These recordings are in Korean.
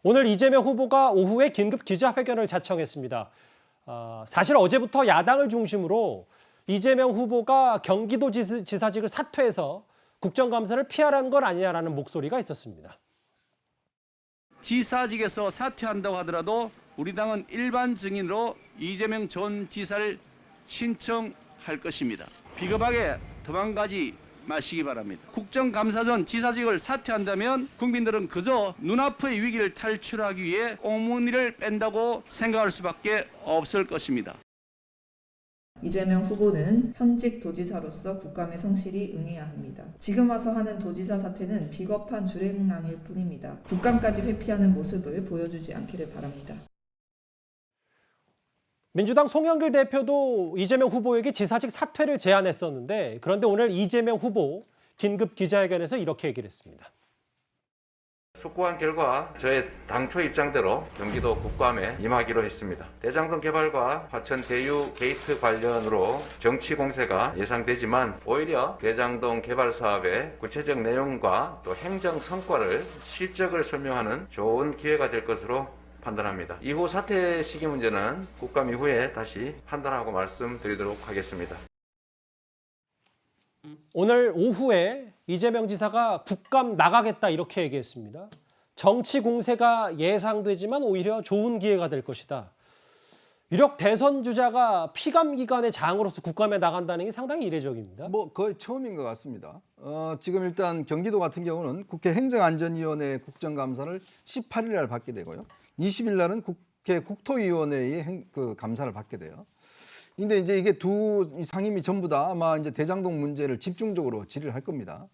오늘 이재명 후보가 오후에 긴급 기자회견을 자청했습니다. 사실 어제부터 야당을 중심으로 이재명 후보가 경기도지사직을 사퇴해서 국정감사를 피하라는 건 아니냐라는 목소리가 있었습니다. 지사직에서 사퇴한다고 하더라도 우리 당은 일반 증인으로 이재명 전 지사를 신청할 것입니다. 비겁하게 도망가지 마시기 바랍니다. 국정감사 전 지사직을 사퇴한다면 국민들은 그저 눈앞의 위기를 탈출하기 위해 꽁무니를 뺀다고 생각할 수밖에 없을 것입니다. 이재명 후보는 현직 도지사로서 국감에 성실히 응해야 합니다. 지금 와서 하는 도지사 사퇴는 비겁한 주랭랑일 뿐입니다. 국감까지 회피하는 모습을 보여주지 않기를 바랍니다. 민주당 송영길 대표도 이재명 후보에게 지사직 사퇴를 제안했었는데 그런데 오늘 이재명 후보 긴급 기자회견에서 이렇게 얘기를 했습니다. 숙고한 결과 저의 당초 입장대로 경기도 국감에 임하기로 했습니다. 대장동 개발과 화천 대유 게이트 관련으로 정치 공세가 예상되지만 오히려 대장동 개발 사업의 구체적 내용과 또 행정 성과를 실적을 설명하는 좋은 기회가 될 것으로 판단합니다. 이후 사퇴 시기 문제는 국감 이후에 다시 판단하고 말씀드리도록 하겠습니다. 오늘 오후에 이재명 지사가 국감 나가겠다 이렇게 얘기했습니다. 정치 공세가 예상되지만 오히려 좋은 기회가 될 것이다. 유력 대선 주자가 피감 기관의 장으로서 국감에 나간다는 게 상당히 이례적입니다. 거의 처음인 것 같습니다. 지금 일단 경기도 같은 경우는 국회 행정안전위원회 국정감사를 18일 날 받게 되고요. 20일 날은 국회 국토위원회의 감사를 받게 돼요. 근데 이제 이게 두 상임위 전부 다 아마 이제 대장동 문제를 집중적으로 질의를 할 겁니다.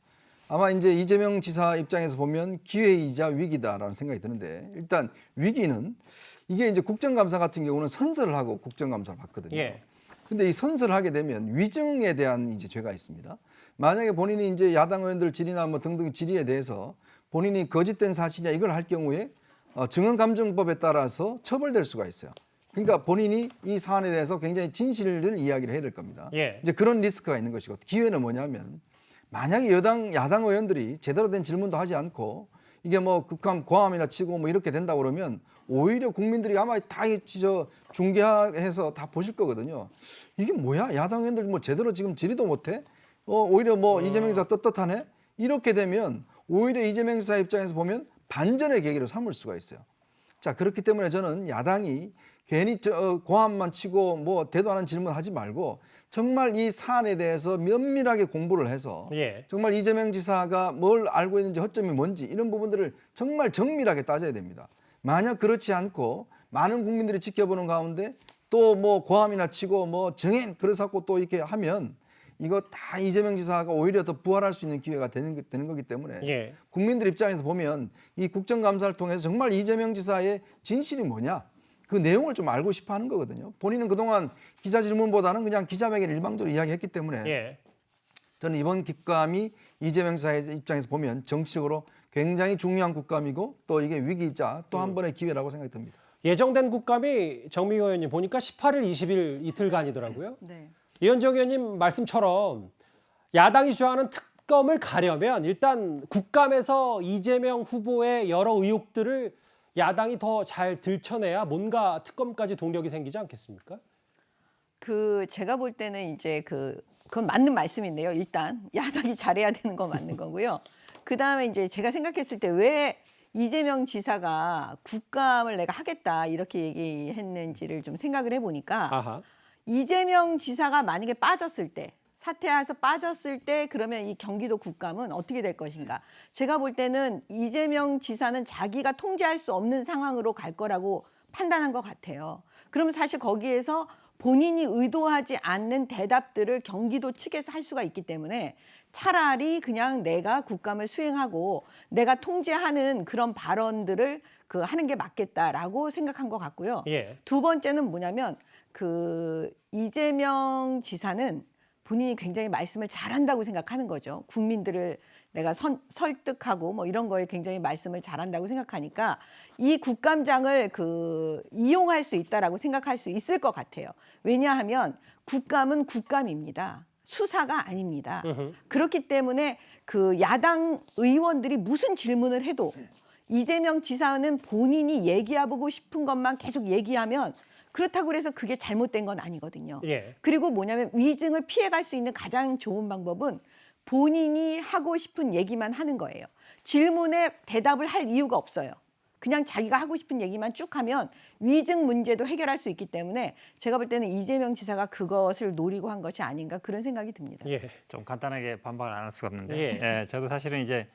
아마 이제 이재명 지사 입장에서 보면 기회이자 위기다라는 생각이 드는데 일단 위기는 이게 이제 국정감사 같은 경우는 선서를 하고 국정감사를 받거든요. 예. 근데 이 선서를 하게 되면 위증에 대한 이제 죄가 있습니다. 만약에 본인이 이제 야당 의원들 질의나 뭐 등등 질의에 대해서 본인이 거짓된 사실이냐 이걸 할 경우에 증언감정법에 따라서 처벌될 수가 있어요. 그러니까 본인이 이 사안에 대해서 굉장히 진실을 이야기를 해야 될 겁니다. 예. 이제 그런 리스크가 있는 것이고 기회는 뭐냐면 만약에 야당 의원들이 제대로 된 질문도 하지 않고 이게 뭐 국감 고함이나 치고 뭐 이렇게 된다 그러면 오히려 국민들이 아마 다 중계해서 다 보실 거거든요. 이게 뭐야? 야당 의원들 뭐 제대로 지금 질의도 못해? 오히려 뭐 이재명 지사 떳떳하네? 이렇게 되면 오히려 이재명 지사 입장에서 보면 반전의 계기로 삼을 수가 있어요. 자, 그렇기 때문에 저는 야당이 괜히 고함만 치고 뭐 대도 않은 질문 하지 말고 정말 이 사안에 대해서 면밀하게 공부를 해서 예. 정말 이재명 지사가 뭘 알고 있는지 허점이 뭔지 이런 부분들을 정말 정밀하게 따져야 됩니다. 만약 그렇지 않고 많은 국민들이 지켜보는 가운데 또 뭐 고함이나 치고 뭐 증인 그래서 또 이렇게 하면 이거 다 이재명 지사가 오히려 더 부활할 수 있는 기회가 되는 거기 때문에 예. 국민들 입장에서 보면 이 국정감사를 통해서 정말 이재명 지사의 진실이 뭐냐 그 내용을 좀 알고 싶어 하는 거거든요. 본인은 그동안 기자 질문보다는 그냥 기자회견 일방적으로 이야기했기 때문에 예. 저는 이번 국감이 이재명 지사의 입장에서 보면 정치적으로 굉장히 중요한 국감이고 또 이게 위기이자 또 한 번의 기회라고 생각이 듭니다. 예정된 국감이 정미호 의원님 보니까 18일, 20일 이틀간이더라고요. 네. 이현정 의원님 말씀처럼 야당이 주장하는 특검을 가려면 일단 국감에서 이재명 후보의 여러 의혹들을 야당이 더 잘 들춰내야 뭔가 특검까지 동력이 생기지 않겠습니까? 제가 볼 때는 이제 그건 맞는 말씀인데요. 일단 야당이 잘해야 되는 건 맞는 거고요. 그다음에 이제 제가 생각했을 때 왜 이재명 지사가 국감을 내가 하겠다 이렇게 얘기했는지를 좀 생각을 해보니까 아하. 이재명 지사가 만약에 빠졌을 때 사퇴해서 빠졌을 때 그러면 이 경기도 국감은 어떻게 될 것인가. 제가 볼 때는 이재명 지사는 자기가 통제할 수 없는 상황으로 갈 거라고 판단한 것 같아요. 그러면 사실 거기에서 본인이 의도하지 않는 대답들을 경기도 측에서 할 수가 있기 때문에 차라리 그냥 내가 국감을 수행하고 내가 통제하는 그런 발언들을 하는 게 맞겠다라고 생각한 것 같고요. 예. 두 번째는 뭐냐면 이재명 지사는 본인이 굉장히 말씀을 잘한다고 생각하는 거죠. 국민들을 내가 설득하고 뭐 이런 거에 굉장히 말씀을 잘한다고 생각하니까 이 국감장을 이용할 수 있다라고 생각할 수 있을 것 같아요. 왜냐하면 국감은 국감입니다. 수사가 아닙니다. 그렇기 때문에 야당 의원들이 무슨 질문을 해도 이재명 지사는 본인이 얘기하고 싶은 것만 계속 얘기하면 그렇다고 그래서 그게 잘못된 건 아니거든요. 예. 그리고 뭐냐면 위증을 피해갈 수 있는 가장 좋은 방법은 본인이 하고 싶은 얘기만 하는 거예요. 질문에 대답을 할 이유가 없어요. 그냥 자기가 하고 싶은 얘기만 쭉 하면 위증 문제도 해결할 수 있기 때문에 제가 볼 때는 이재명 지사가 그것을 노리고 한 것이 아닌가 그런 생각이 듭니다. 예. 좀 간단하게 반박을 안 할 수가 없는데, 예. 예, 저도 사실은 이제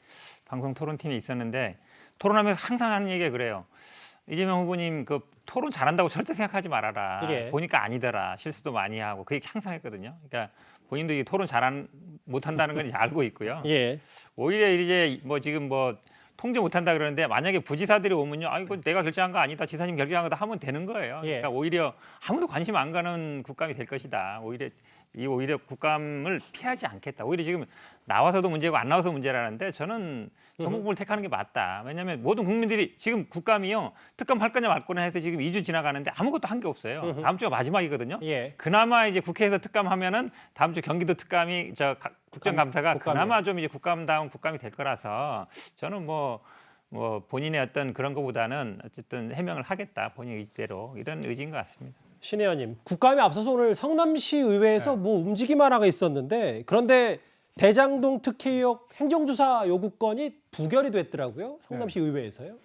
방송 토론팀에 있었는데 토론하면서 항상 하는 얘기가 그래요. 이재명 후보님 그 토론 잘한다고 절대 생각하지 말아라. 예. 보니까 아니더라. 실수도 많이 하고 그 얘기 항상 했거든요. 그러니까 본인도 이 토론 못한다는 건 이제 알고 있고요. 예. 오히려 이제 뭐 지금 뭐 통제 못한다 그러는데 만약에 부지사들이 오면요, 아 이거 내가 결정한 거 아니다, 지사님 결정한 거다 하면 되는 거예요. 예. 그러니까 오히려 아무도 관심 안 가는 국감이 될 것이다. 오히려 국감을 피하지 않겠다. 오히려 지금 나와서도 문제고 안 나와서 문제라는데 저는 전국을 택하는 게 맞다. 왜냐하면 모든 국민들이 지금 국감이요, 특감 할 거냐 말 거냐 해서 지금 2주 지나가는데 아무것도 한 게 없어요. 다음 주가 마지막이거든요. 예. 그나마 이제 국회에서 특감하면은 다음 주 경기도 특감이 국정감사가 국감이요. 그나마 좀 이제 국감다운 국감이 될 거라서 저는 뭐 본인의 어떤 그런 것보다는 어쨌든 해명을 하겠다, 본인 의지대로 이런 의지인 것 같습니다. 신 의원님, 국감에 앞서서 오늘 성남시 의회에서 뭐 움직임 하나가 있었는데 그런데 대장동 특혜의혹 행정조사 요구건이 부결이 됐더라고요. 성남시 의회에서요.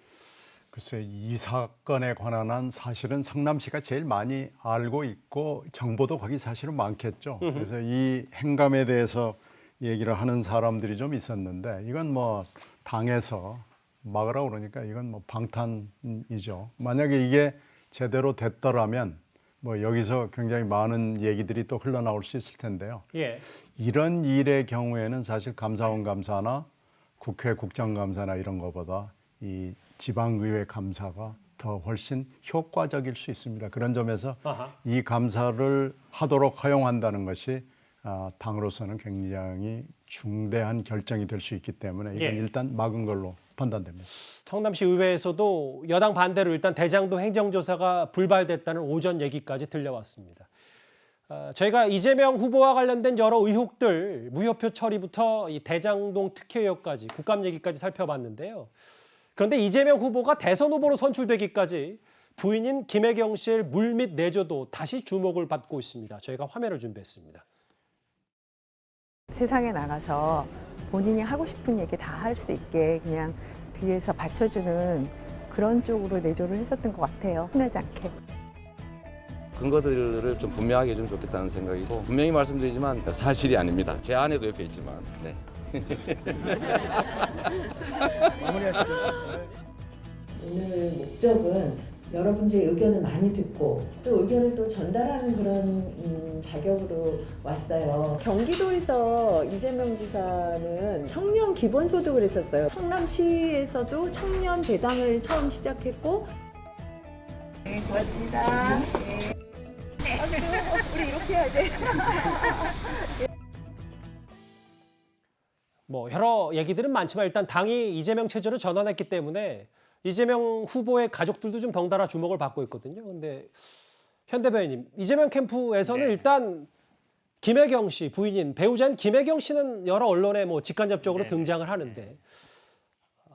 글쎄, 이 사건에 관한 한 사실은 성남시가 제일 많이 알고 있고 정보도 거기 사실은 많겠죠. 그래서 이 행감에 대해서 얘기를 하는 사람들이 좀 있었는데 이건 뭐 당에서 막으라고 그러니까 이건 뭐 방탄이죠. 만약에 이게 제대로 됐더라면 뭐 여기서 굉장히 많은 얘기들이 또 흘러나올 수 있을 텐데요. 예. 이런 일의 경우에는 사실 감사원 감사나 국회 국정감사나 이런 거보다 이 지방의회 감사가 더 훨씬 효과적일 수 있습니다. 그런 점에서 아하. 이 감사를 하도록 허용한다는 것이 당으로서는 굉장히 중대한 결정이 될 수 있기 때문에 이건 예. 일단 막은 걸로 판단됩니다. 성남시 의회에서도 여당 반대로 일단 대장동 행정조사가 불발됐다는 오전 얘기까지 들려왔습니다. 저희가 이재명 후보와 관련된 여러 의혹들, 무효표 처리부터 이 대장동 특혜 의혹까지 국감 얘기까지 살펴봤는데요. 그런데 이재명 후보가 대선 후보로 선출되기까지 부인인 김혜경 씨의 물밑 내조도 다시 주목을 받고 있습니다. 저희가 화면을 준비했습니다. 세상에 나가서 본인이 하고 싶은 얘기 다 할 수 있게 그냥 뒤에서 받쳐주는 그런 쪽으로 내조를 했었던 것 같아요. 혼나지 않게. 근거들을 좀 분명하게 해주면 좋겠다는 생각이고 분명히 말씀드리지만 사실이 아닙니다. 제 아내도 옆에 있지만. 네. 마무리하시죠. 오늘 목적은 여러분들의 의견을 많이 듣고 또 의견을 또 전달하는 그런 자격으로 왔어요. 경기도에서 이재명 지사는 청년 기본소득을 했었어요. 성남시에서도 청년 배당을 처음 시작했고. 네, 고맙습니다. 네. 우리 이렇게 해야 돼. 뭐 여러 얘기들은 많지만 일단 당이 이재명 체제로 전환했기 때문에 이재명 후보의 가족들도 좀 덩달아 주목을 받고 있거든요. 근데 현 대변인님, 이재명 캠프에서는 네. 일단 김혜경 씨 부인인 배우자인 김혜경 씨는 여러 언론에 뭐 직간접적으로 네. 등장을 하는데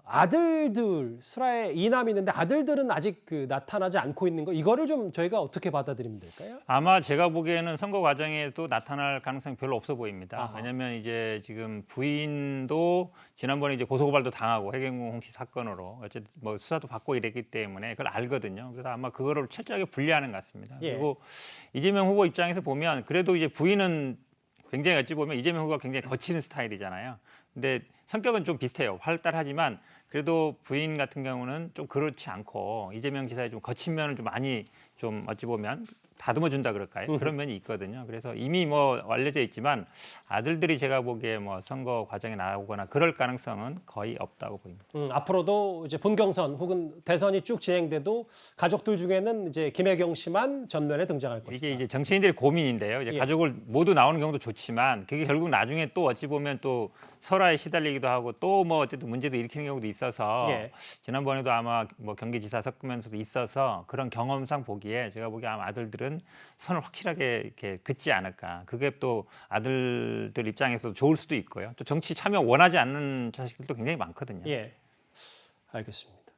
아들들 슬하에 이남이 있는데 아들들은 아직 나타나지 않고 있는 거 이거를 좀 저희가 어떻게 받아들이면 될까요? 아마 제가 보기에는 선거 과정에도 나타날 가능성이 별로 없어 보입니다. 아하. 왜냐하면 이제 지금 부인도 지난번에 이제 고소고발도 당하고 해경궁 홍씨 사건으로 어쨌든 뭐 수사도 받고 이랬기 때문에 그걸 알거든요. 그래서 아마 그거를 철저하게 분리하는 것 같습니다. 예. 그리고 이재명 후보 입장에서 보면 그래도 이제 부인은 굉장히 어찌 보면 이재명 후보가 굉장히 거치는 스타일이잖아요. 근데 성격은 좀 비슷해요. 활달하지만 그래도 부인 같은 경우는 좀 그렇지 않고 이재명 지사의 좀 거친 면을 좀 많이 좀 어찌 보면 다듬어 준다 그럴까요? 그런 면이 있거든요. 그래서 이미 뭐 알려져 있지만 아들들이 제가 보기에 뭐 선거 과정에 나오거나 그럴 가능성은 거의 없다고 보입니다. 앞으로도 이제 본경선 혹은 대선이 쭉 진행돼도 가족들 중에는 이제 김혜경 씨만 전면에 등장할 것이다. 이게 이제 정치인들의 고민인데요. 이제 예. 가족을 모두 나오는 경우도 좋지만 그게 결국 나중에 또 어찌 보면 또 설화에 시달리기도 하고 또 뭐 어쨌든 문제도 일으키는 경우도 있어서 예. 지난번에도 아마 뭐 경기지사 섞으면서도 있어서 그런 경험상 보기에 제가 보기에 아마 아들들은 선을 확실하게 이렇게 긋지 않을까. 그게 또 아들들 입장에서도 좋을 수도 있고요. 또 정치 참여 원하지 않는 자식들도 굉장히 많거든요. 예, 알겠습니다.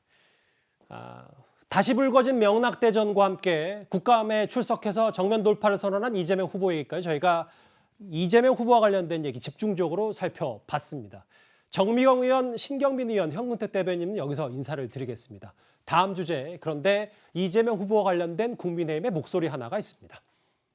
다시 불거진 명락대전과 함께 국감에 출석해서 정면 돌파를 선언한 이재명 후보에게까지 저희가 이재명 후보와 관련된 얘기 집중적으로 살펴봤습니다. 정미경 의원, 신경민 의원, 현근택 대변인은 여기서 인사를 드리겠습니다. 다음 주제, 그런데 이재명 후보와 관련된 국민의힘의 목소리 하나가 있습니다.